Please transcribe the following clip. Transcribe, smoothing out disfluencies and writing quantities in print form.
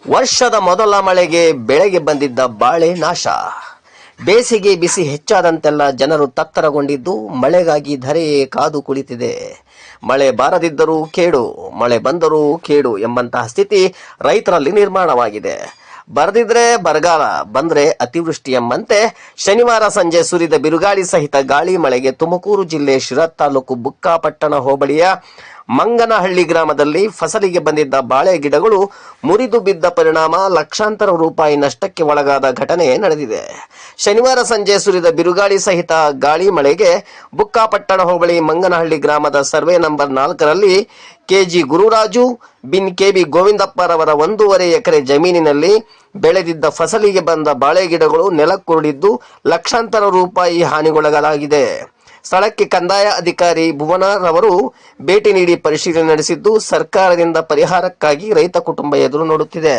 ವರ್ಷದ ಮೊದಲ ಮಳೆಗೆ ಬೆಳೆಗೆ ಬಂದಿದ್ದ ಬಾಳೆ ನಾಶ. ಬೇಸಿಗೆ ಬಿಸಿ ಹೆಚ್ಚಾದಂತೆಲ್ಲ ಜನರು ತತ್ತರಗೊಂಡಿದ್ದು ಮಳೆಗಾಗಿ ಧರೆಯೇ ಕಾದು ಕುಳಿತಿದೆ. ಮಳೆ ಬಾರದಿದ್ದರೂ ಕೇಡು, ಮಳೆ ಬಂದರೂ ಕೇಡು ಎಂಬಂತಹ ಸ್ಥಿತಿ ರೈತರಲ್ಲಿ ನಿರ್ಮಾಣವಾಗಿದೆ. ಬರದಿದ್ರೆ ಬರಗಾಲ, ಬಂದ್ರೆ ಅತಿವೃಷ್ಟಿ ಎಂಬಂತೆ ಶನಿವಾರ ಸಂಜೆ ಸುರಿದ ಬಿರುಗಾಳಿ ಸಹಿತ ಗಾಳಿ ಮಳೆಗೆ ತುಮಕೂರು ಜಿಲ್ಲೆ ಶಿರಾ ತಾಲೂಕು ಬುಕ್ಕಾಪಟ್ಟಣ ಹೋಬಳಿಯ ಮಂಗನಹಳ್ಳಿ ಗ್ರಾಮದಲ್ಲಿ ಫಸಲಿಗೆ ಬಂದಿದ್ದ ಬಾಳೆ ಗಿಡಗಳು ಮುರಿದು ಬಿದ್ದ ಪರಿಣಾಮ ಲಕ್ಷಾಂತರ ರೂಪಾಯಿ ನಷ್ಟಕ್ಕೆ ಒಳಗಾದ ಘಟನೆ ನಡೆದಿದೆ. ಶನಿವಾರ ಸಂಜೆ ಸುರಿದ ಬಿರುಗಾಳಿ ಸಹಿತ ಗಾಳಿ ಮಳೆಗೆ ಬುಕ್ಕಾಪಟ್ಟಣ ಹೋಬಳಿ ಮಂಗನಹಳ್ಳಿ ಗ್ರಾಮದ ಸರ್ವೆ ನಂಬರ್ 4ರಲ್ಲಿ ಕೆಜಿ ಗುರುರಾಜು ಬಿನ್ ಕೆಬಿ ಗೋವಿಂದಪ್ಪರವರ 1.5 ಎಕರೆ ಜಮೀನಿನಲ್ಲಿ ಬೆಳೆದಿದ್ದ ಫಸಲಿಗೆ ಬಂದ ಬಾಳೆ ಗಿಡಗಳು ನೆಲಕ್ಕುರುಳಿದ್ದು ಲಕ್ಷಾಂತರ ರೂಪಾಯಿ ಹಾನಿಗೊಳಗಾಗಿದೆ. ಸ್ಥಳಕ್ಕೆ ಕಂದಾಯ ಅಧಿಕಾರಿ ಭುವನಾರ್ ಅವರು ಭೇಟಿ ನೀಡಿ ಪರಿಶೀಲನೆ ನಡೆಸಿದ್ದು, ಸರ್ಕಾರದಿಂದ ಪರಿಹಾರಕ್ಕಾಗಿ ರೈತ ಕುಟುಂಬ ಎದುರು ನೋಡುತ್ತಿದೆ.